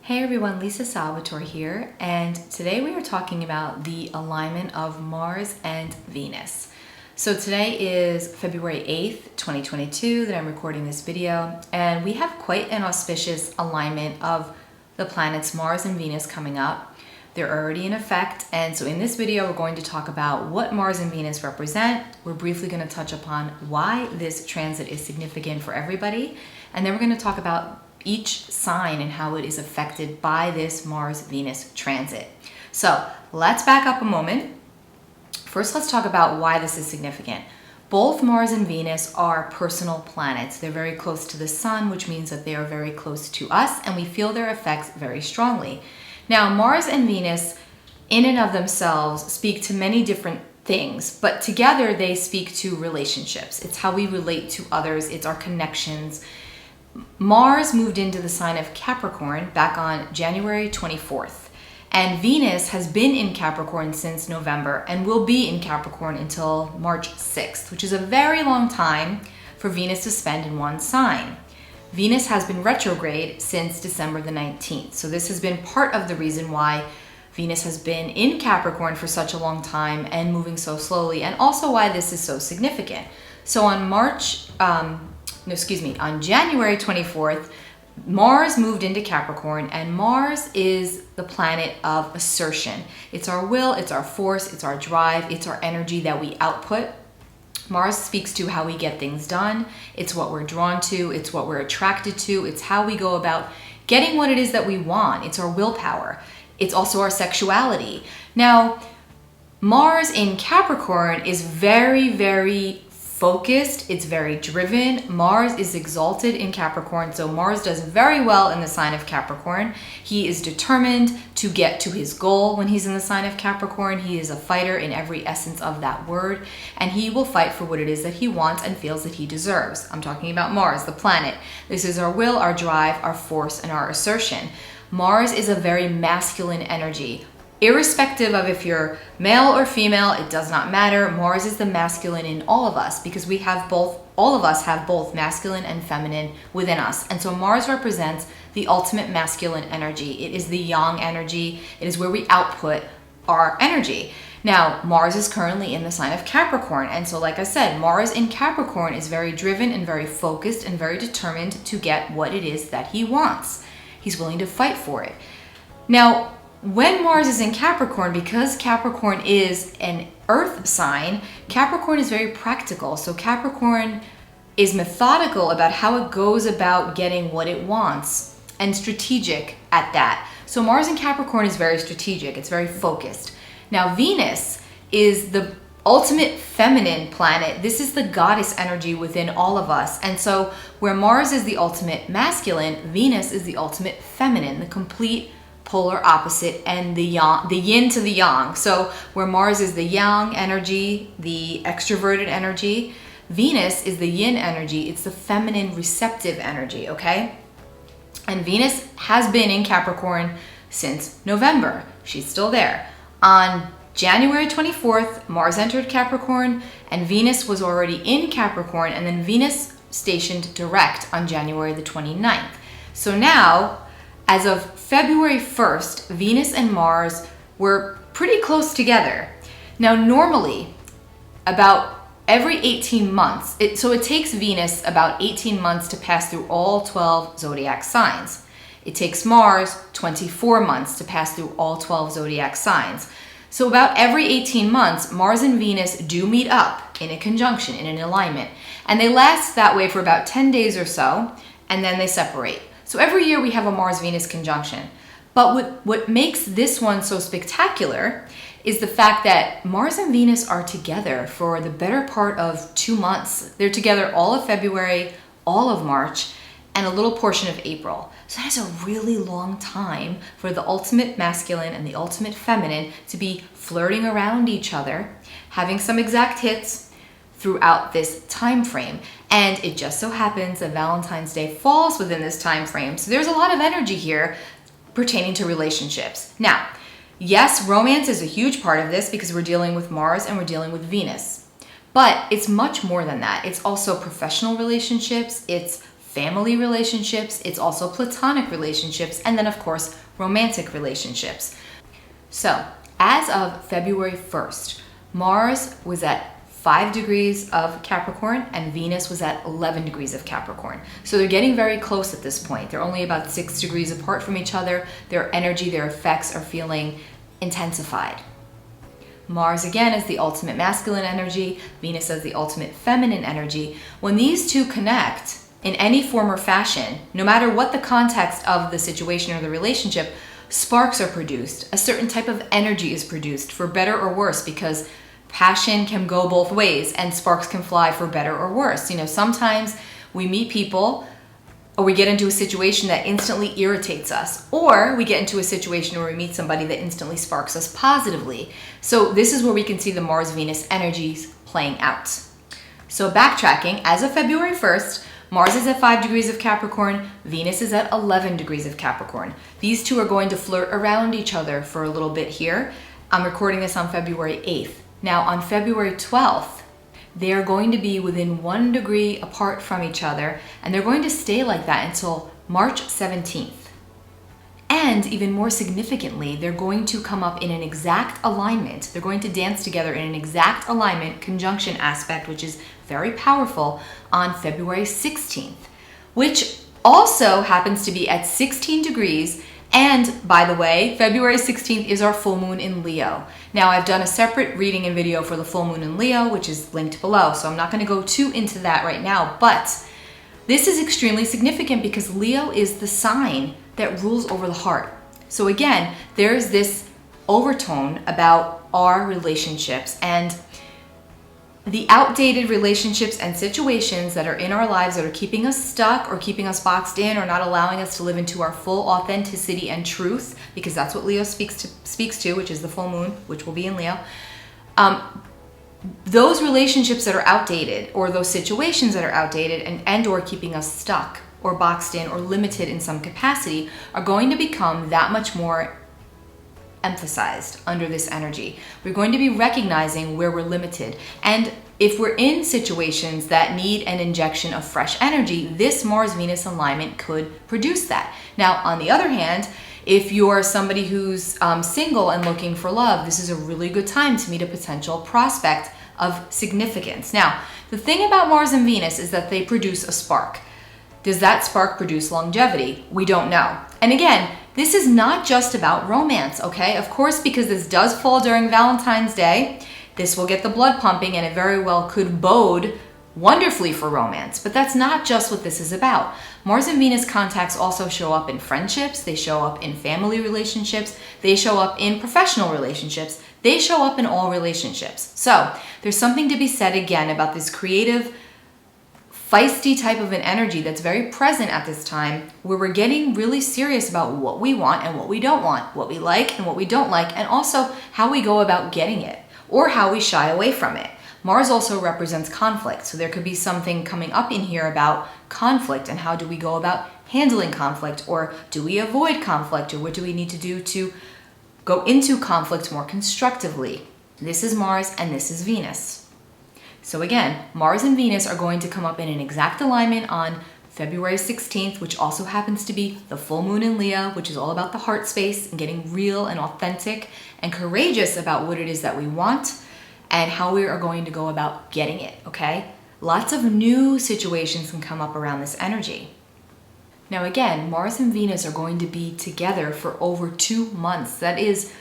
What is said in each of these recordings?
Hey everyone, Lisa Salvatore here, and today we are talking about the alignment of Mars and Venus. So today is February 8th, 2022 that I'm recording this video, and we have quite an auspicious alignment of the planets Mars and Venus coming up. They're already in effect, and so in this video we're going to talk about what Mars and Venus represent. We're briefly going to touch upon why this transit is significant for everybody, and then we're going to talk about each sign and how it is affected by this Mars-Venus transit. So let's back up a moment. First, let's talk about why this is significant. Both Mars and Venus are personal planets. They're very close to the sun, which means that they are very close to us, and we feel their effects very strongly. Now, Mars and Venus, in and of themselves, speak to many different things, but together they speak to relationships. It's how we relate to others. It's our connections. Mars moved into the sign of Capricorn back on January 24th, and Venus has been in Capricorn since November and will be in Capricorn until March 6th, which is a very long time for Venus to spend in one sign. Venus has been retrograde since December the 19th, so this has been part of the reason why Venus has been in Capricorn for such a long time and moving so slowly, and also why this is so significant. So on January 24th, Mars moved into Capricorn, and Mars is the planet of assertion. It's our will, it's our force, it's our drive, it's our energy that we output. Mars speaks to how we get things done. It's what we're drawn to, it's what we're attracted to, it's how we go about getting what it is that we want. It's our willpower. It's also our sexuality. Now, Mars in Capricorn is very, very focused, it's very driven. Mars is exalted in Capricorn, so Mars does very well in the sign of Capricorn. He is determined to get to his goal when he's in the sign of Capricorn. He is a fighter in every essence of that word, and he will fight for what it is that he wants and feels that he deserves. I'm talking about Mars, the planet. This is our will, our drive, our force, and our assertion. Mars is a very masculine energy. Irrespective of if you're male or female, it does not matter. Mars is the masculine in all of us because we have both, all of us have both masculine and feminine within us. And so Mars represents the ultimate masculine energy. It is the yang energy. It is where we output our energy. Now, Mars is currently in the sign of Capricorn. And so, like I said, Mars in Capricorn is very driven and very focused and very determined to get what it is that he wants. He's willing to fight for it. Now, when Mars is in Capricorn, because Capricorn is an earth sign, Capricorn is very practical. So Capricorn is methodical about how it goes about getting what it wants and strategic at that. So Mars in Capricorn is very strategic. It's very focused. Now Venus is the ultimate feminine planet. This is the goddess energy within all of us. And so where Mars is the ultimate masculine, Venus is the ultimate feminine, the complete polar opposite, and the yin to the yang. So where Mars is the yang energy, the extroverted energy, Venus is the yin energy. It's the feminine receptive energy, okay? And Venus has been in Capricorn since November. She's still there. On January 24th, Mars entered Capricorn, and Venus was already in Capricorn, and then Venus stationed direct on January the 29th. So now, as of February 1st, Venus and Mars were pretty close together. Now, normally, about every 18 months, it takes Venus about 18 months to pass through all 12 zodiac signs. It takes Mars 24 months to pass through all 12 zodiac signs. So about every 18 months, Mars and Venus do meet up in a conjunction, in an alignment. And they last that way for about 10 days or so, and then they separate. So every year we have a Mars-Venus conjunction. But what makes this one so spectacular is the fact that Mars and Venus are together for the better part of 2 months. They're together all of February, all of March, and a little portion of April. So that's a really long time for the ultimate masculine and the ultimate feminine to be flirting around each other, having some exact hits throughout this time frame. And it just so happens that Valentine's Day falls within this time frame. So there's a lot of energy here pertaining to relationships. Now, yes, romance is a huge part of this because we're dealing with Mars and we're dealing with Venus. But it's much more than that. It's also professional relationships, it's family relationships, it's also platonic relationships, and then of course, romantic relationships. So, as of February 1st, Mars was at 5 degrees of Capricorn and Venus was at 11 degrees of Capricorn. So they're getting very close at this point. They're only about 6 degrees apart from each other. Their energy, their effects are feeling intensified. Mars again is the ultimate masculine energy. Venus is the ultimate feminine energy. When these two connect in any form or fashion, no matter what the context of the situation or the relationship, sparks are produced. A certain type of energy is produced, for better or worse, because passion can go both ways and sparks can fly for better or worse. You know, sometimes we meet people or we get into a situation that instantly irritates us, or we get into a situation where we meet somebody that instantly sparks us positively. So this is where we can see the Mars-Venus energies playing out. So backtracking, as of February 1st, Mars is at 5 degrees of Capricorn, Venus is at 11 degrees of Capricorn. These two are going to flirt around each other for a little bit here. I'm recording this on February 8th. Now on February 12th, they are going to be within 1 degree apart from each other, and they're going to stay like that until March 17th. And even more significantly, they're going to come up in an exact alignment. They're going to dance together in an exact alignment, conjunction aspect, which is very powerful, on February 16th, which also happens to be at 16 degrees. And by the way, February 16th is our full moon in Leo. Now, I've done a separate reading and video for the full moon in Leo, which is linked below, so I'm not going to go too into that right now, but this is extremely significant because Leo is the sign that rules over the heart. So again, there's this overtone about our relationships and the outdated relationships and situations that are in our lives that are keeping us stuck or keeping us boxed in or not allowing us to live into our full authenticity and truth, because that's what Leo speaks to, which is the full moon, which will be in Leo. Those relationships that are outdated, or those situations that are outdated and or keeping us stuck or boxed in or limited in some capacity, are going to become that much more emphasized under this energy. We're going to be recognizing where we're limited. And if we're in situations that need an injection of fresh energy, this Mars-Venus alignment could produce that. Now, on the other hand, if you're somebody who's single and looking for love, this is a really good time to meet a potential prospect of significance. Now, the thing about Mars and Venus is that they produce a spark. Does that spark produce longevity? We don't know. And again, this is not just about romance, okay? Of course, because this does fall during Valentine's Day, this will get the blood pumping and it very well could bode wonderfully for romance. But that's not just what this is about. Mars and Venus contacts also show up in friendships, they show up in family relationships, they show up in professional relationships, they show up in all relationships. So there's something to be said again about this creative, feisty type of an energy that's very present at this time, where we're getting really serious about what we want and what we don't want, what we like and what we don't like, and also how we go about getting it or how we shy away from it. Mars also represents conflict, so there could be something coming up in here about conflict and how do we go about handling conflict, or do we avoid conflict, or what do we need to do to go into conflict more constructively. This is Mars and this is Venus. So again, Mars and Venus are going to come up in an exact alignment on February 16th, which also happens to be the full moon in Leo, which is all about the heart space and getting real and authentic and courageous about what it is that we want and how we are going to go about getting it, okay? Lots of new situations can come up around this energy. Now again, Mars and Venus are going to be together for over 2 months. That is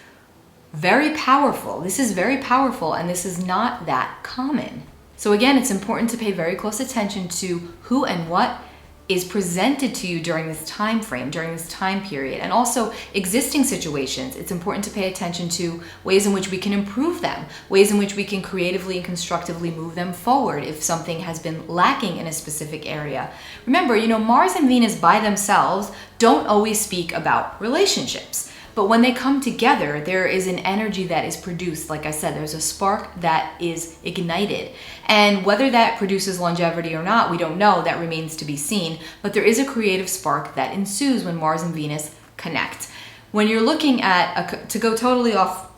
very powerful. This is very powerful, and this is not that common. So again, it's important to pay very close attention to who and what is presented to you during this time frame, during this time period, and also existing situations. It's important to pay attention to ways in which we can improve them, ways in which we can creatively and constructively move them forward if something has been lacking in a specific area. Remember, Mars and Venus by themselves don't always speak about relationships. But when they come together, there is an energy that is produced. Like I said, there's a spark that is ignited. And whether that produces longevity or not, we don't know. That remains to be seen. But there is a creative spark that ensues when Mars and Venus connect. When you're looking at, to go totally off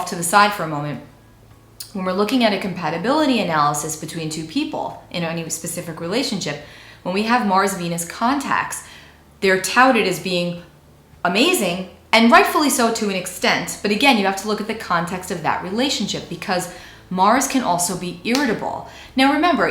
to the side for a moment, when we're looking at a compatibility analysis between two people in any specific relationship, when we have Mars-Venus contacts, they're touted as being amazing, and rightfully so to an extent. But again, you have to look at the context of that relationship, because Mars can also be irritable. Now remember,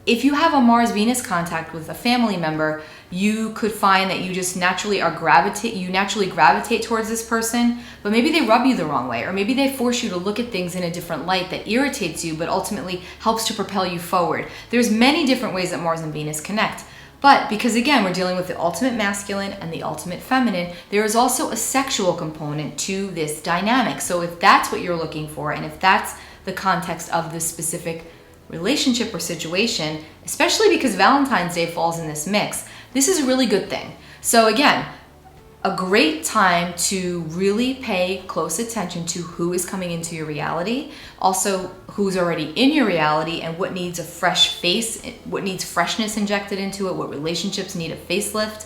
if you have a Mars-Venus contact with a family member, you could find that you just naturally gravitate towards this person, but maybe they rub you the wrong way, or maybe they force you to look at things in a different light that irritates you, but ultimately helps to propel you forward. There's many different ways that Mars and Venus connect. But because again, we're dealing with the ultimate masculine and the ultimate feminine, there is also a sexual component to this dynamic. So if that's what you're looking for, and if that's the context of this specific relationship or situation, especially because Valentine's Day falls in this mix, this is a really good thing. So again, a great time to really pay close attention to who is coming into your reality, also who's already in your reality, and what needs a fresh face, what needs freshness injected into it, what relationships need a facelift.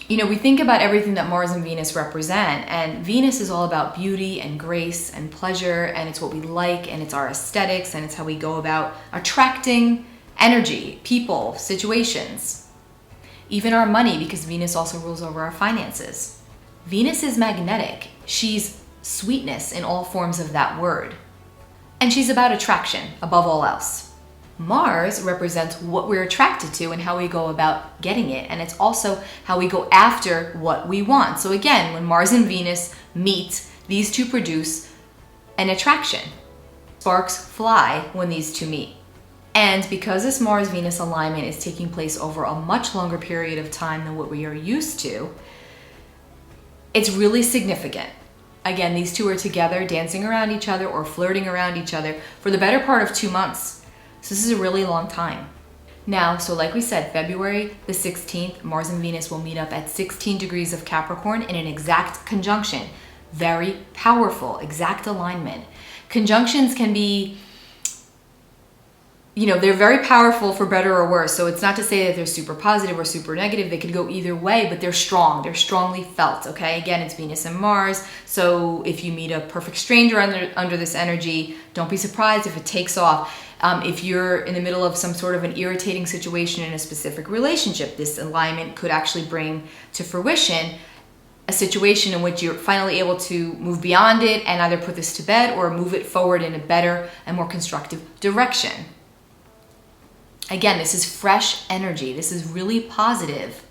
We think about everything that Mars and Venus represent, and Venus is all about beauty and grace and pleasure, and it's what we like, and it's our aesthetics, and it's how we go about attracting energy, people, situations, even our money, because Venus also rules over our finances. Venus is magnetic. She's sweetness in all forms of that word. And she's about attraction above all else. Mars represents what we're attracted to and how we go about getting it. And it's also how we go after what we want. So again, when Mars and Venus meet, these two produce an attraction. Sparks fly when these two meet. And because this Mars-Venus alignment is taking place over a much longer period of time than what we are used to, it's really significant. Again, these two are together, dancing around each other or flirting around each other for the better part of 2 months. So this is a really long time. Now, so like we said, February the 16th, Mars and Venus will meet up at 16 degrees of Capricorn in an exact conjunction. Very powerful, exact alignment. Conjunctions can be, they're very powerful for better or worse. So it's not to say that they're super positive or super negative. They could go either way, but they're strong. They're strongly felt, okay? Again, it's Venus and Mars. So if you meet a perfect stranger under this energy, don't be surprised if it takes off. If you're in the middle of some sort of an irritating situation in a specific relationship, this alignment could actually bring to fruition a situation in which you're finally able to move beyond it and either put this to bed or move it forward in a better and more constructive direction. Again, this is fresh energy. This is really positive.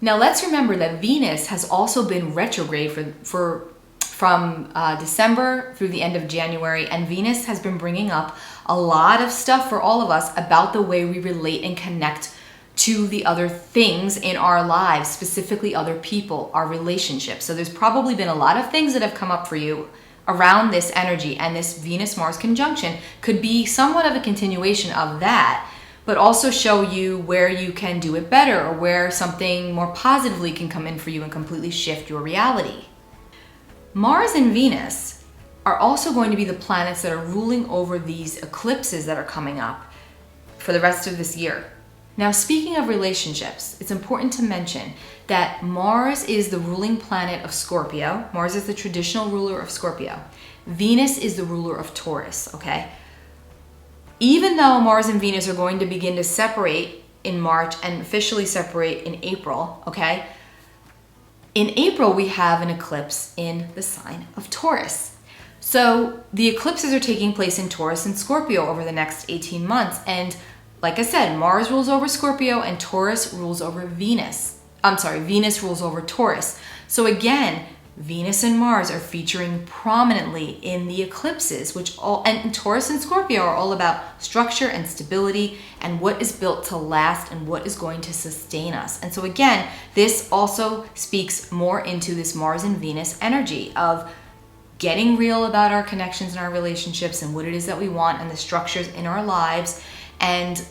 Now let's remember that Venus has also been retrograde from December through the end of January, and Venus has been bringing up a lot of stuff for all of us about the way we relate and connect to the other things in our lives, specifically other people, our relationships. So there's probably been a lot of things that have come up for you around this energy, and this Venus-Mars conjunction could be somewhat of a continuation of that, but also show you where you can do it better or where something more positively can come in for you and completely shift your reality. Mars and Venus are also going to be the planets that are ruling over these eclipses that are coming up for the rest of this year. Now, speaking of relationships, it's important to mention that Mars is the ruling planet of Scorpio. Mars is the traditional ruler of Scorpio. Venus is the ruler of Taurus, okay? Even though Mars and Venus are going to begin to separate in March and officially separate in April, okay? In April, we have an eclipse in the sign of Taurus. So the eclipses are taking place in Taurus and Scorpio over the next 18 months. And like I said, Mars rules over Scorpio and Taurus rules over Venus. Venus rules over Taurus. So again, Venus and Mars are featuring prominently in the eclipses, and Taurus and Scorpio are all about structure and stability and what is built to last and what is going to sustain us. And so again, this also speaks more into this Mars and Venus energy of getting real about our connections and our relationships and what it is that we want and the structures in our lives, and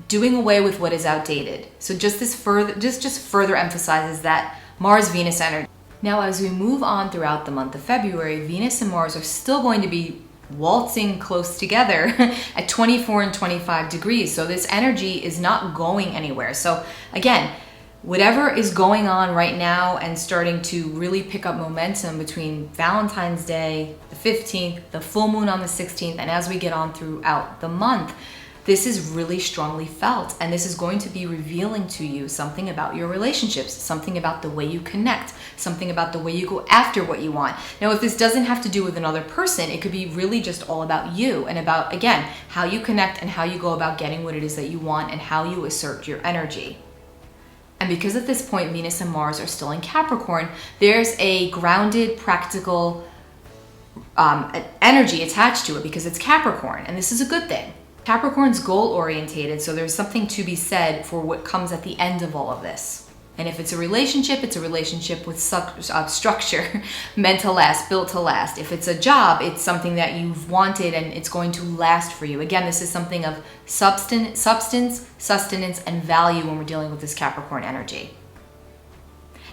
doing away with what is outdated. So just further emphasizes that Mars-Venus energy. Now, as we move on throughout the month of February, Venus and Mars are still going to be waltzing close together at 24 and 25 degrees. So this energy is not going anywhere. So again, whatever is going on right now and starting to really pick up momentum between Valentine's Day, the 15th, the full moon on the 16th, and as we get on throughout the month, this is really strongly felt, and this is going to be revealing to you something about your relationships, something about the way you connect, something about the way you go after what you want. Now, if this doesn't have to do with another person, it could be really just all about you and about, again, how you connect and how you go about getting what it is that you want and how you assert your energy. And because at this point, Venus and Mars are still in Capricorn, there's a grounded, practical energy attached to it because it's Capricorn, and this is a good thing. Capricorn's goal-orientated, so there's something to be said for what comes at the end of all of this. And if it's a relationship with structure, meant to last, built to last. If it's a job, it's something that you've wanted and it's going to last for you. Again, this is something of substance, sustenance, and value when we're dealing with this Capricorn energy.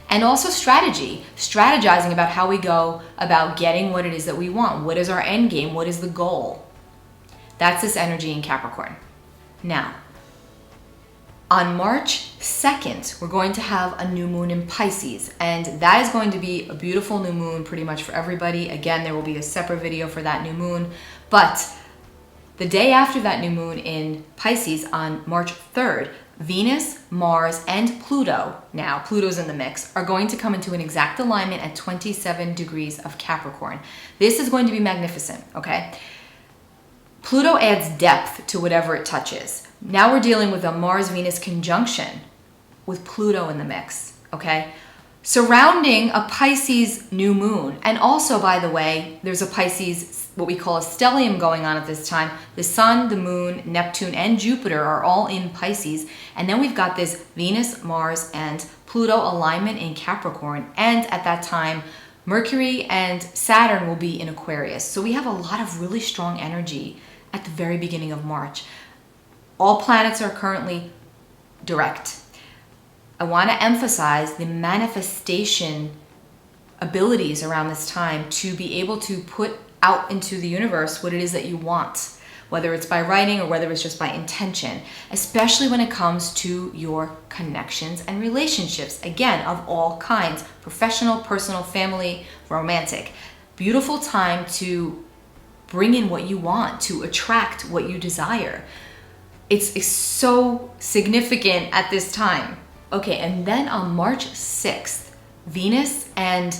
And also strategizing about how we go about getting what it is that we want. What is our end game? What is the goal? That's this energy in Capricorn. Now, on March 2nd, we're going to have a new moon in Pisces, and that is going to be a beautiful new moon pretty much for everybody. Again, there will be a separate video for that new moon, but the day after that new moon in Pisces on March 3rd, Venus, Mars, and Pluto, now Pluto's in the mix, are going to come into an exact alignment at 27 degrees of Capricorn. This is going to be magnificent, okay? Pluto adds depth to whatever it touches. Now we're dealing with a Mars-Venus conjunction with Pluto in the mix, okay? Surrounding a Pisces new moon. And also, by the way, there's a Pisces, what we call a stellium going on at this time. The Sun, the Moon, Neptune, and Jupiter are all in Pisces. And then we've got this Venus, Mars, and Pluto alignment in Capricorn. And at that time, Mercury and Saturn will be in Aquarius. So we have a lot of really strong energy at the very beginning of March. All planets are currently direct. I want to emphasize the manifestation abilities around this time to be able to put out into the universe what it is that you want, whether it's by writing or whether it's just by intention, especially when it comes to your connections and relationships, again, of all kinds, professional, personal, family, romantic. Beautiful time to bring in what you want, to attract what you desire. It's so significant at this time. Okay, and then on March 6th, Venus and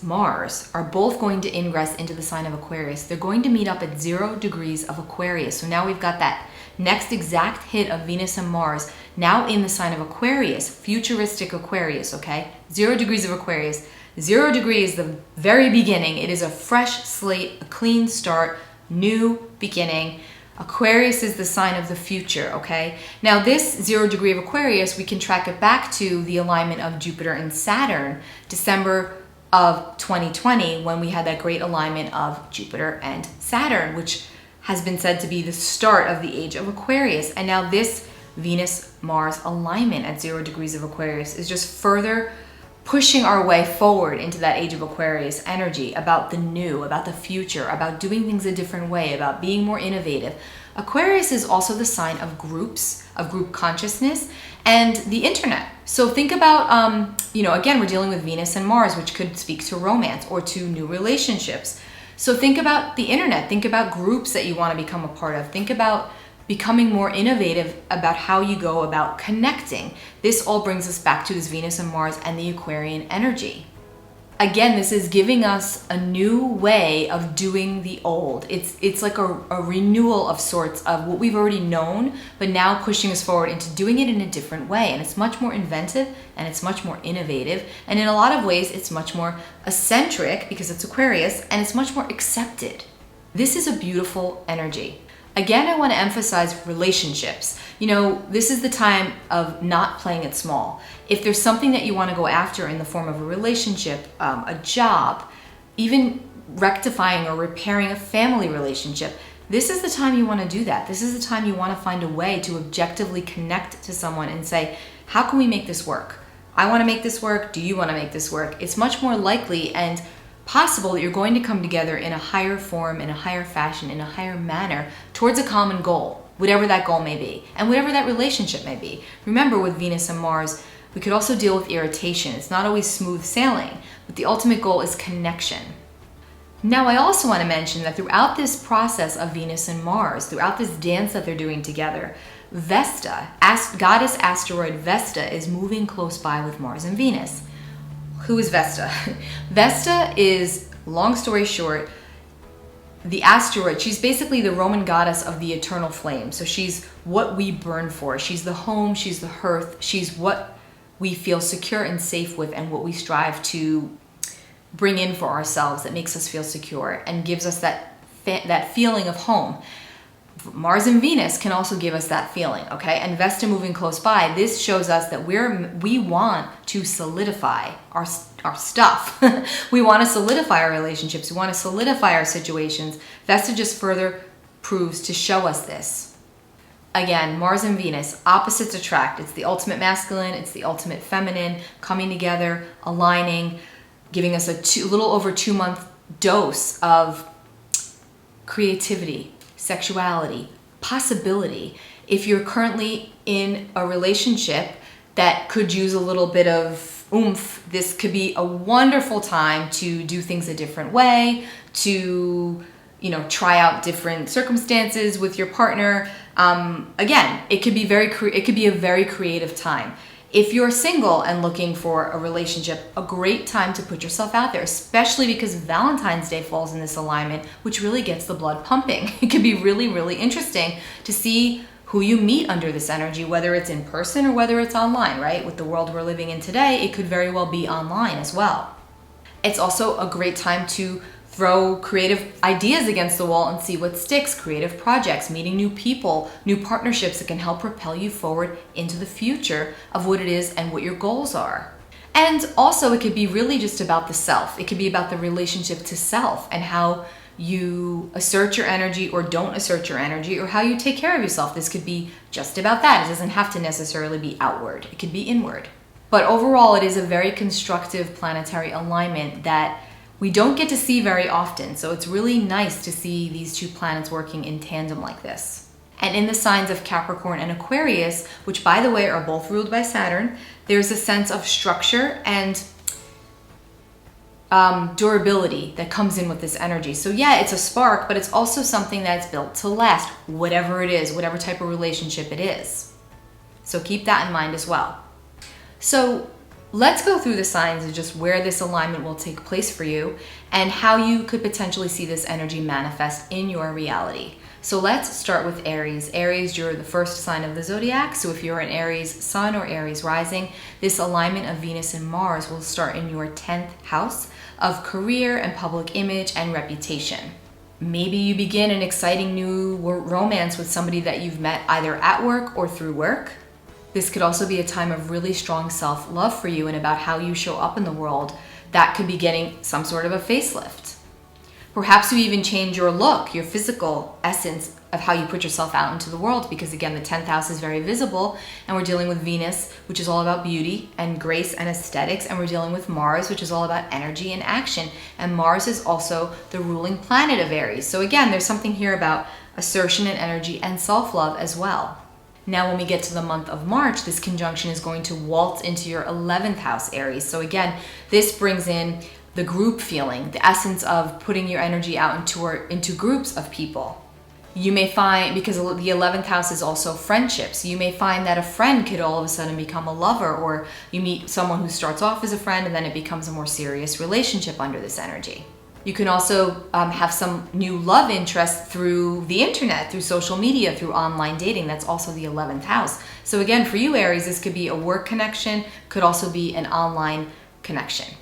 Mars are both going to ingress into the sign of Aquarius. They're going to meet up at 0 degrees of Aquarius. So now we've got that next exact hit of Venus and Mars now in the sign of Aquarius, futuristic Aquarius, okay? 0 degrees of Aquarius. 0 degrees, the very beginning. It is a fresh slate, a clean start, new beginning. Aquarius is the sign of the future, okay? Now this 0 degree of Aquarius, we can track it back to the alignment of Jupiter and Saturn, December of 2020, when we had that great alignment of Jupiter and Saturn, which has been said to be the start of the age of Aquarius. And now this Venus-Mars alignment at 0 degrees of Aquarius is just further pushing our way forward into that age of Aquarius energy, about the new, about the future, about doing things a different way, about being more innovative. Aquarius is also the sign of groups, of group consciousness, and the internet. So think about, again, we're dealing with Venus and Mars, which could speak to romance or to new relationships. So think about the internet, think about groups that you want to become a part of, think about becoming more innovative about how you go about connecting. This all brings us back to this Venus and Mars and the Aquarian energy. Again, this is giving us a new way of doing the old. It's like a renewal of sorts of what we've already known, but now pushing us forward into doing it in a different way. And it's much more inventive and it's much more innovative. And in a lot of ways, it's much more eccentric because it's Aquarius, and it's much more accepted. This is a beautiful energy. Again, I want to emphasize relationships. This is the time of not playing it small. If there's something that you want to go after in the form of a relationship, a job, even rectifying or repairing a family relationship, this is the time you want to do that. This is the time you want to find a way to objectively connect to someone and say, how can we make this work? I want to make this work. Do you want to make this work? It's much more likely and possible that you're going to come together in a higher form, in a higher fashion, in a higher manner towards a common goal. whatever that goal may be, and whatever that relationship may be. Remember, with Venus and Mars, we could also deal with irritation. It's not always smooth sailing, but the ultimate goal is connection. Now, I also want to mention that throughout this process of Venus and Mars, throughout this dance that they're doing together, Vesta, goddess asteroid Vesta, is moving close by with Mars and Venus. Who is Vesta? Vesta is, long story short, the asteroid. She's basically the Roman goddess of the eternal flame. So she's what we burn for. She's the home, she's the hearth, she's what we feel secure and safe with, and what we strive to bring in for ourselves that makes us feel secure and gives us that feeling of home. Mars and Venus can also give us that feeling, okay? And Vesta moving close by, this shows us that we want to solidify our stuff. We want to solidify our relationships. We want to solidify our situations. Vesta just further proves to show us this. Again, Mars and Venus, opposites attract. It's the ultimate masculine, it's the ultimate feminine, coming together, aligning, giving us a little over 2-month dose of creativity, sexuality, possibility. If you're currently in a relationship that could use a little bit of oomph, this could be a wonderful time to do things a different way, to, try out different circumstances with your partner. Again, it could be a very creative time. If you're single and looking for a relationship, a great time to put yourself out there, especially because Valentine's Day falls in this alignment, which really gets the blood pumping. It could be really, really interesting to see who you meet under this energy, whether it's in person or whether it's online, right? With the world we're living in today, it could very well be online as well. It's also a great time to throw creative ideas against the wall and see what sticks, creative projects, meeting new people, new partnerships that can help propel you forward into the future of what it is and what your goals are. And also, it could be really just about the self. It could be about the relationship to self and how you assert your energy or don't assert your energy, or how you take care of yourself. This could be just about that. It doesn't have to necessarily be outward. It could be inward. But overall, it is a very constructive planetary alignment that we don't get to see very often. So it's really nice to see these two planets working in tandem like this. And in the signs of Capricorn and Aquarius, which by the way are both ruled by Saturn, there's a sense of structure and durability that comes in with this energy. So yeah, it's a spark, but it's also something that's built to last, whatever it is, whatever type of relationship it is. So keep that in mind as well. So let's go through the signs of just where this alignment will take place for you and how you could potentially see this energy manifest in your reality. So let's start with Aries. Aries, you're the first sign of the zodiac. So if you're an Aries sun or Aries rising, this alignment of Venus and Mars will start in your 10th house of career and public image and reputation. Maybe you begin an exciting new romance with somebody that you've met either at work or through work. This could also be a time of really strong self-love for you and about how you show up in the world. That could be getting some sort of a facelift. Perhaps you even change your look, your physical essence of how you put yourself out into the world, because again, the 10th house is very visible, and we're dealing with Venus, which is all about beauty and grace and aesthetics, and we're dealing with Mars, which is all about energy and action. And Mars is also the ruling planet of Aries. So again, there's something here about assertion and energy and self-love as well. Now, when we get to the month of March, this conjunction is going to waltz into your 11th house, Aries. So again, this brings in the group feeling, the essence of putting your energy out into groups of people. You may find, because the 11th house is also friendships, you may find that a friend could all of a sudden become a lover, or you meet someone who starts off as a friend and then it becomes a more serious relationship under this energy. You can also have some new love interest through the internet, through social media, through online dating. That's also the 11th house. So again, for you, Aries, this could be a work connection, could also be an online connection.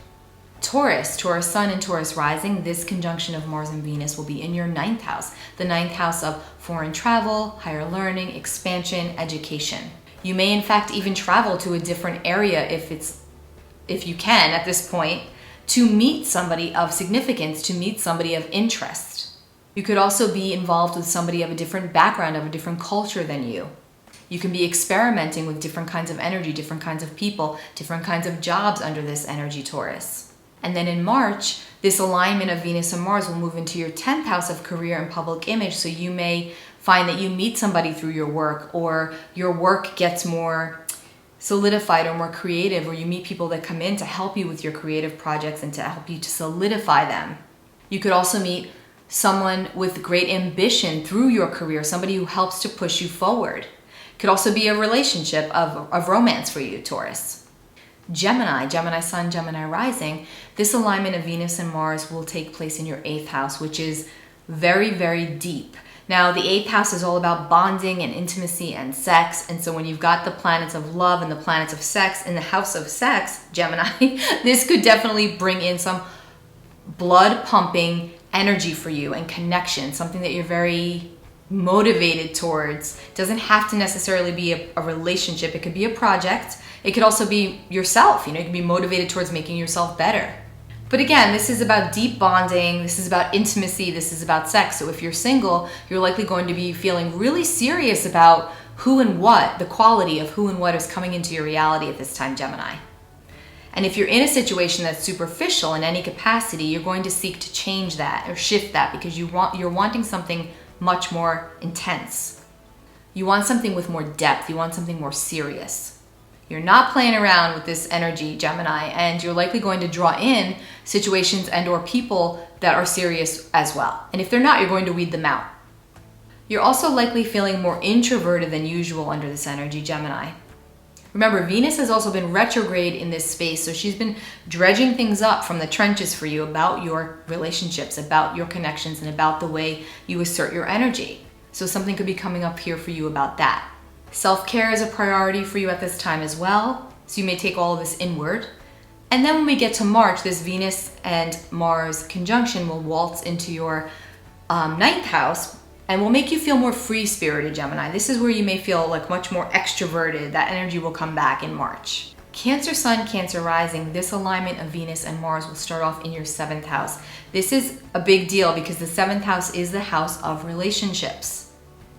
Taurus sun and Taurus rising, this conjunction of Mars and Venus will be in your 9th house. The 9th house of foreign travel, higher learning, expansion, education. You may in fact even travel to a different area if you can at this point, to meet somebody of significance, to meet somebody of interest. You could also be involved with somebody of a different background, of a different culture than you. You can be experimenting with different kinds of energy, different kinds of people, different kinds of jobs under this energy, Taurus. And then in March, this alignment of Venus and Mars will move into your 10th house of career and public image, so you may find that you meet somebody through your work, or your work gets more solidified or more creative, or you meet people that come in to help you with your creative projects and to help you to solidify them. You could also meet someone with great ambition through your career, somebody who helps to push you forward. Could also be a relationship of romance for you, Taurus. Gemini Sun, Gemini Rising, this alignment of Venus and Mars will take place in your 8th house, which is very, very deep. Now, the 8th house is all about bonding and intimacy and sex. And so when you've got the planets of love and the planets of sex in the house of sex, Gemini, this could definitely bring in some blood pumping energy for you and connection, something that you're very motivated towards. It doesn't have to necessarily be a relationship. It could be a project. It could also be yourself. You can be motivated towards making yourself better. But again, this is about deep bonding, this is about intimacy, this is about sex. So if you're single, you're likely going to be feeling really serious about who and what, the quality of who and what is coming into your reality at this time, Gemini. And if you're in a situation that's superficial in any capacity, you're going to seek to change that or shift that, because you're wanting something much more intense. You want something with more depth, you want something more serious. You're not playing around with this energy, Gemini, and you're likely going to draw in situations and or people that are serious as well. And if they're not, you're going to weed them out. You're also likely feeling more introverted than usual under this energy, Gemini. Remember, Venus has also been retrograde in this space, so she's been dredging things up from the trenches for you about your relationships, about your connections, and about the way you assert your energy. So something could be coming up here for you about that. Self-care is a priority for you at this time as well, so you may take all of this inward. And then when we get to March, this Venus and Mars conjunction will waltz into your 9th house and will make you feel more free-spirited, Gemini. This is where you may feel like much more extroverted. That energy will come back in March. Cancer Sun, Cancer Rising, this alignment of Venus and Mars will start off in your 7th house. This is a big deal because the 7th house is the house of relationships.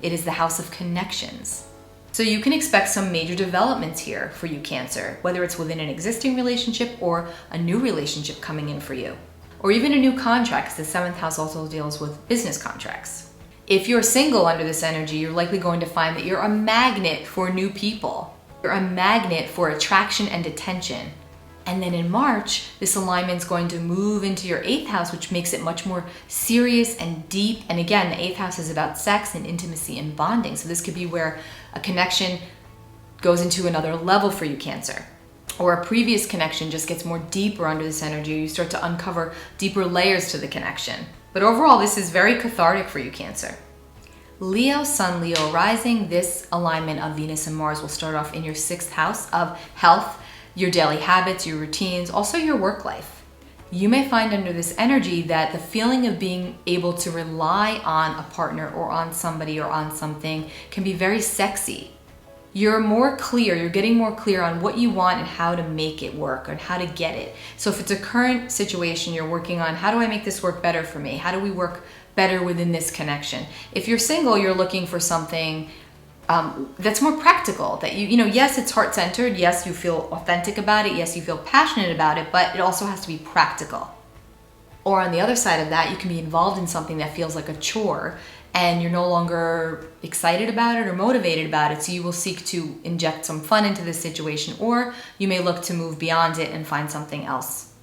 It is the house of connections. So you can expect some major developments here for you, Cancer, whether it's within an existing relationship or a new relationship coming in for you, or even a new contract, because the 7th house also deals with business contracts. If you're single under this energy, you're likely going to find that you're a magnet for new people. You're a magnet for attraction and attention. And then in March, this alignment is going to move into your 8th house, which makes it much more serious and deep. And again, the 8th house is about sex and intimacy and bonding. So this could be where a connection goes into another level for you, Cancer. Or a previous connection just gets more deeper under this energy. You start to uncover deeper layers to the connection. But overall, this is very cathartic for you, Cancer. Leo, Sun, Leo, Rising, this alignment of Venus and Mars will start off in your 6th house of health, your daily habits, your routines, also your work life. You may find under this energy that the feeling of being able to rely on a partner or on somebody or on something can be very sexy. You're more clear, you're getting more clear on what you want and how to make it work and how to get it. So if it's a current situation you're working on, how do I make this work better for me? How do we work better within this connection? If you're single, you're looking for something that's more practical, that yes, it's heart-centered, yes, you feel authentic about it, yes, you feel passionate about it, but it also has to be practical. Or on the other side of that, you can be involved in something that feels like a chore and you're no longer excited about it or motivated about it, so you will seek to inject some fun into this situation, or you may look to move beyond it and find something else.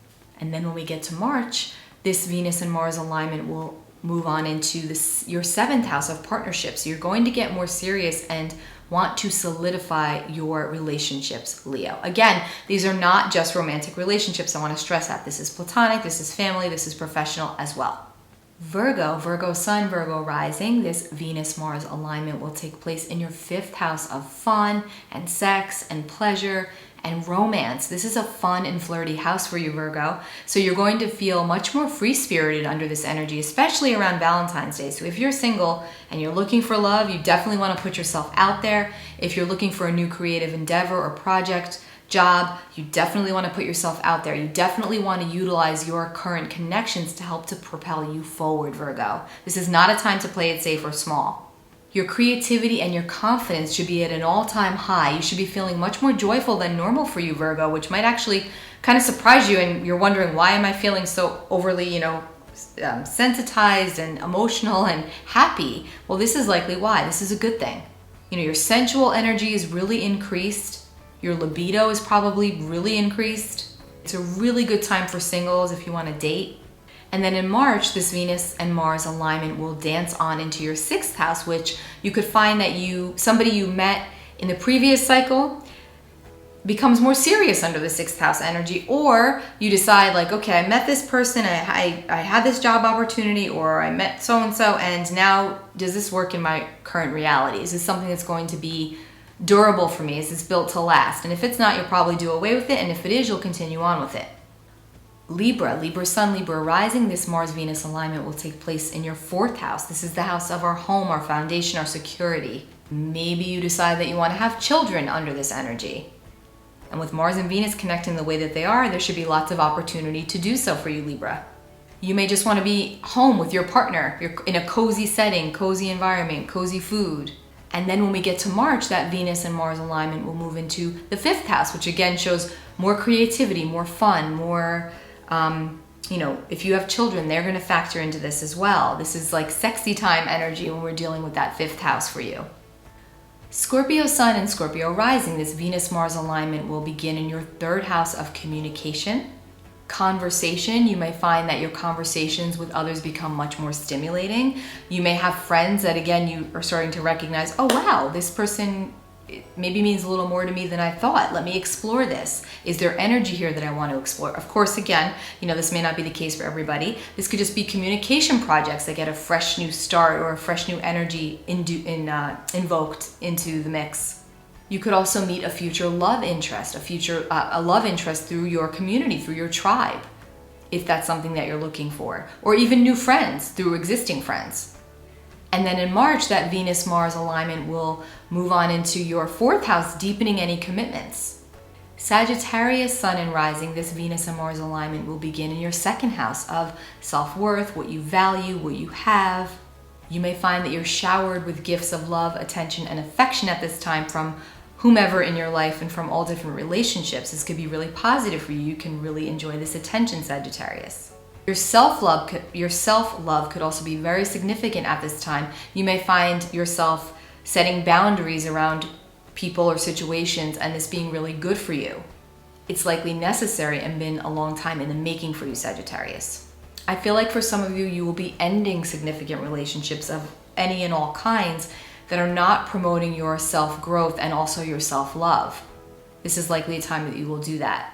And then when we get to March, this Venus and Mars alignment will move on into your 7th house of partnerships. You're going to get more serious and want to solidify your relationships, Leo. Again, these are not just romantic relationships. I want to stress that. This is platonic, this is family, this is professional as well. Virgo, Virgo Sun, Virgo Rising, this Venus-Mars alignment will take place in your 5th house of fun and sex and pleasure and romance. This is a fun and flirty house for you, Virgo. So you're going to feel much more free-spirited under this energy, especially around Valentine's Day. So if you're single and you're looking for love, you definitely want to put yourself out there. If you're looking for a new creative endeavor or project, job, you definitely want to put yourself out there. You definitely want to utilize your current connections to help to propel you forward, Virgo. This is not a time to play it safe or small. Your creativity and your confidence should be at an all-time high. You should be feeling much more joyful than normal for you, Virgo, which might actually kind of surprise you and you're wondering, why am I feeling so overly, sensitized and emotional and happy, well, this is likely why. This is a good thing. You know, your sensual energy is really increased. Your libido is probably really increased. It's a really good time for singles if you want to date. And then in March, this Venus and Mars alignment will dance on into your 6th house, which you could find that somebody you met in the previous cycle becomes more serious under the 6th house energy, or you decide like, okay, I met this person, I had this job opportunity, or I met so-and-so, and now does this work in my current reality? Is this something that's going to be durable for me? Is this built to last? And if it's not, you'll probably do away with it, and if it is, you'll continue on with it. Libra Sun, Libra rising, this Mars-Venus alignment will take place in your 4th house. This is the house of our home, our foundation, our security. Maybe you decide that you want to have children under this energy. And with Mars and Venus connecting the way that they are, there should be lots of opportunity to do so for you, Libra. You may just want to be home with your partner. You're in a cozy setting, cozy environment, cozy food. And then when we get to March, that Venus and Mars alignment will move into the 5th house, which again shows more creativity, more fun, more, if you have children, they're going to factor into this as well. This is like sexy time energy when we're dealing with that 5th house for you. Scorpio Sun and Scorpio rising, this Venus-Mars alignment will begin in your 3rd house of communication. Conversation, you may find that your conversations with others become much more stimulating. You may have friends that, again, you are starting to recognize, oh wow, this person maybe means a little more to me than I thought. Let me explore this. Is there energy here that I want to explore? Of course, again, this may not be the case for everybody. This could just be communication projects that get a fresh new start or a fresh new energy invoked into the mix. You could also meet a future love interest, a love interest through your community, through your tribe, if that's something that you're looking for, or even new friends through existing friends. And then in March, that Venus-Mars alignment will move on into your 4th house, deepening any commitments. Sagittarius, Sun and rising, this Venus and Mars alignment will begin in your 2nd house of self-worth, what you value, what you have. You may find that you're showered with gifts of love, attention, and affection at this time from whomever in your life and from all different relationships. This could be really positive for you. You can really enjoy this attention, Sagittarius. Your self-love could also be very significant at this time. You may find yourself setting boundaries around people or situations, and this being really good for you. It's likely necessary and been a long time in the making for you, Sagittarius. I feel like for some of you, you will be ending significant relationships of any and all kinds that are not promoting your self-growth and also your self-love. This is likely a time that you will do that.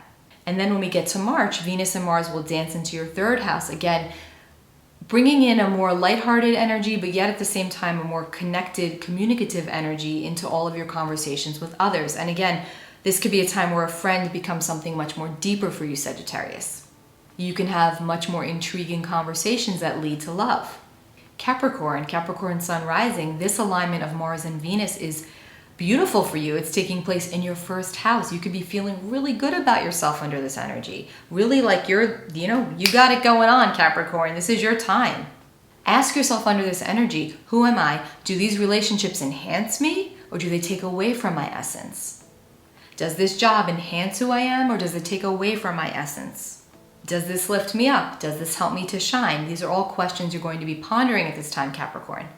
And then when we get to March, Venus and Mars will dance into your 3rd house, again, bringing in a more lighthearted energy, but yet at the same time, a more connected, communicative energy into all of your conversations with others. And again, this could be a time where a friend becomes something much more deeper for you, Sagittarius. You can have much more intriguing conversations that lead to love. Capricorn Sun rising, this alignment of Mars and Venus is beautiful for you. It's taking place in your 1st house. You could be feeling really good about yourself under this energy. Really like you got it going on, Capricorn. This is your time. Ask yourself under this energy, who am I? Do these relationships enhance me, or do they take away from my essence? Does this job enhance who I am, or does it take away from my essence? Does this lift me up? Does this help me to shine? These are all questions you're going to be pondering at this time, Capricorn.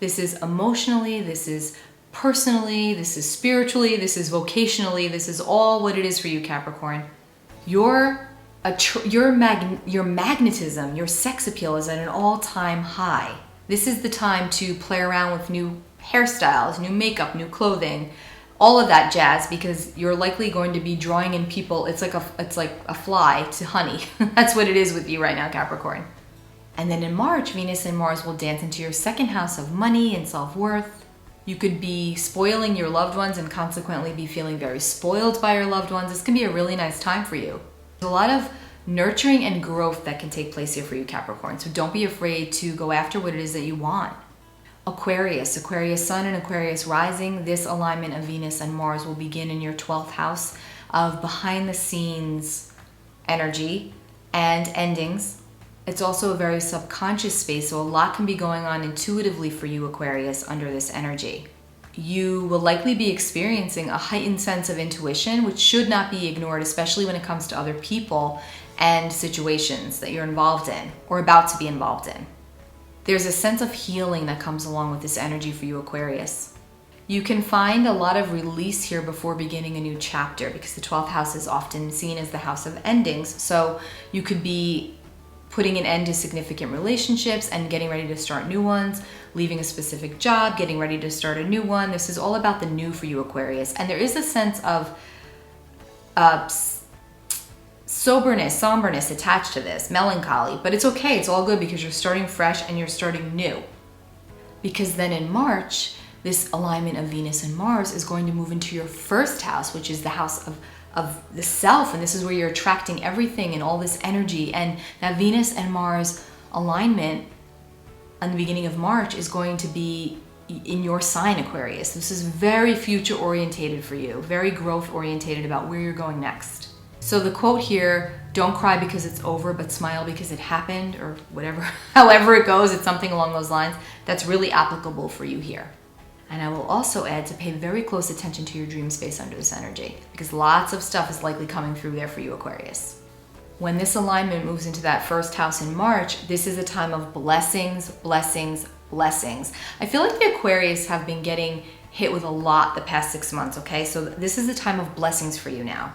This is emotionally, this is personally, this is spiritually, this is vocationally, this is all what it is for you, Capricorn. Your magnetism, your sex appeal is at an all-time high. This is the time to play around with new hairstyles, new makeup, new clothing, all of that jazz, because you're likely going to be drawing in people. It's like a fly to honey. That's what it is with you right now, Capricorn. And then in March, Venus and Mars will dance into your 2nd house of money and self-worth. You could be spoiling your loved ones and consequently be feeling very spoiled by your loved ones. This can be a really nice time for you. There's a lot of nurturing and growth that can take place here for you, Capricorn. So don't be afraid to go after what it is that you want. Aquarius Sun and Aquarius rising, this alignment of Venus and Mars will begin in your 12th house of behind the scenes energy and endings. It's also a very subconscious space, so a lot can be going on intuitively for you, Aquarius, under this energy. You will likely be experiencing a heightened sense of intuition, which should not be ignored, especially when it comes to other people. and situations that you're involved in or about to be involved in. There's a sense of healing that comes along with this energy for you, Aquarius. You can find a lot of release here before beginning a new chapter, because the 12th house is often seen as the house of endings. So you could be putting an end to significant relationships and getting ready to start new ones, leaving a specific job, getting ready to start a new one. This is all about the new for you, Aquarius. And there is a sense of somberness attached to this, melancholy, but it's okay. It's all good because you're starting fresh and you're starting new. Because then in March, this alignment of Venus and Mars is going to move into your first house, which is the house of the self. And this is where you're attracting everything and all this energy. And that Venus and Mars alignment on the beginning of March is going to be in your sign, Aquarius. This is very future orientated for you, very growth orientated about where you're going next. So the quote here, don't cry because it's over, but smile because it happened, or whatever, however it goes, it's something along those lines. That's really applicable for you here. And I will also add to pay very close attention to your dream space under this energy, because lots of stuff is likely coming through there for you, Aquarius. When this alignment moves into that first house in March, this is a time of blessings, blessings, blessings. I feel like the Aquarius have been getting hit with a lot the past 6 months, okay? So this is a time of blessings for you now.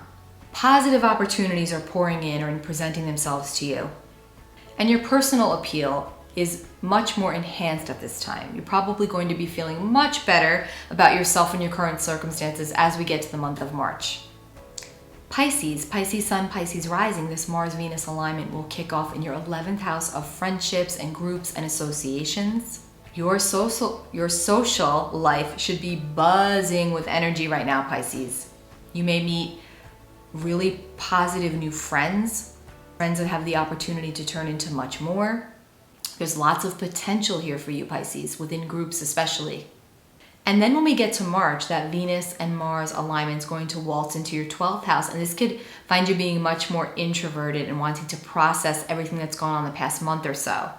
Positive opportunities are pouring in or presenting themselves to you. And your personal appeal is much more enhanced at this time. You're probably going to be feeling much better about yourself and your current circumstances as we get to the month of March. Pisces, Pisces Sun, Pisces Rising, this Mars-Venus alignment will kick off in your 11th house of friendships and groups and associations. Your social life should be buzzing with energy right now, Pisces. You may meet really positive new friends that have the opportunity to turn into much more. There's lots of potential here for you, Pisces, within groups especially. And then when we get to March, that Venus and Mars alignment is going to waltz into your 12th house, and this could find you being much more introverted and wanting to process everything that's gone on the past month or so.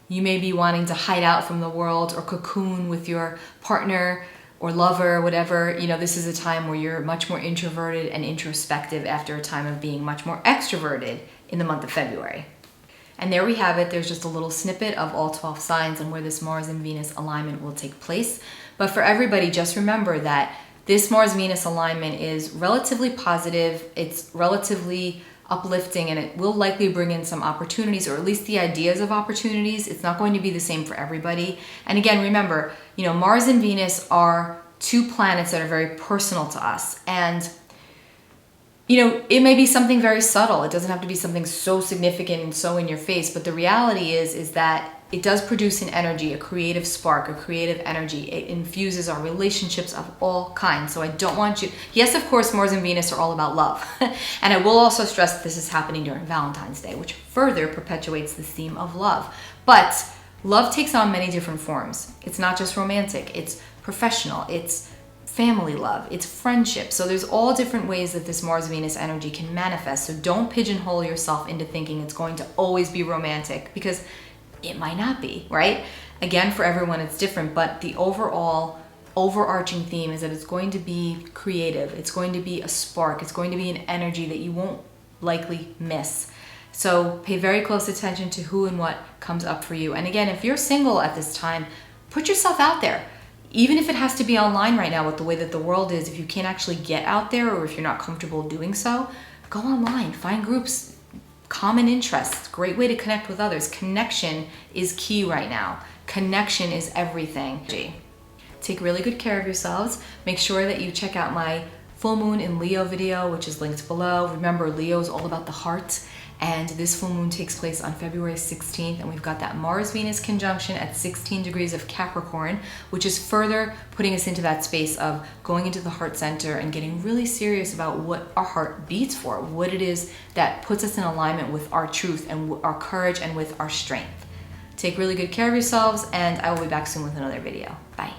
You may be wanting to hide out from the world or cocoon with your partner or lover, whatever. You know, this is a time where you're much more introverted and introspective after a time of being much more extroverted in the month of February. And there we have it. There's just a little snippet of all 12 signs and where this Mars and Venus alignment will take place. But for everybody, just remember that this Mars-Venus alignment is relatively positive. It's relatively uplifting, and it will likely bring in some opportunities, or at least the ideas of opportunities. It's not going to be the same for everybody. And again, remember, you know, Mars and Venus are two planets that are very personal to us. And you know, it may be something very subtle. It doesn't have to be something so significant and so in your face. But the reality is that it does produce an energy, a creative spark, a creative energy. It infuses our relationships of all kinds. So I don't want you... Yes, of course, Mars and Venus are all about love. And I will also stress that this is happening during Valentine's Day, which further perpetuates this theme of love. But love takes on many different forms. It's not just romantic. It's professional. It's family love, it's friendship. So there's all different ways that this Mars-Venus energy can manifest. So don't pigeonhole yourself into thinking it's going to always be romantic, because it might not be, right? Again, for everyone it's different, but the overall overarching theme is that it's going to be creative. It's going to be a spark. It's going to be an energy that you won't likely miss. So pay very close attention to who and what comes up for you. And again, if you're single at this time, put yourself out there. Even if it has to be online right now with the way that the world is, if you can't actually get out there, or if you're not comfortable doing so, go online, find groups, common interests, great way to connect with others. Connection is key right now. Connection is everything. Take really good care of yourselves. Make sure that you check out my full moon in Leo video, which is linked below. Remember, Leo is all about the heart. And this full moon takes place on February 16th, and we've got that Mars-Venus conjunction at 16 degrees of Capricorn, which is further putting us into that space of going into the heart center and getting really serious about what our heart beats for, what it is that puts us in alignment with our truth and our courage and with our strength. Take really good care of yourselves, and I will be back soon with another video. Bye.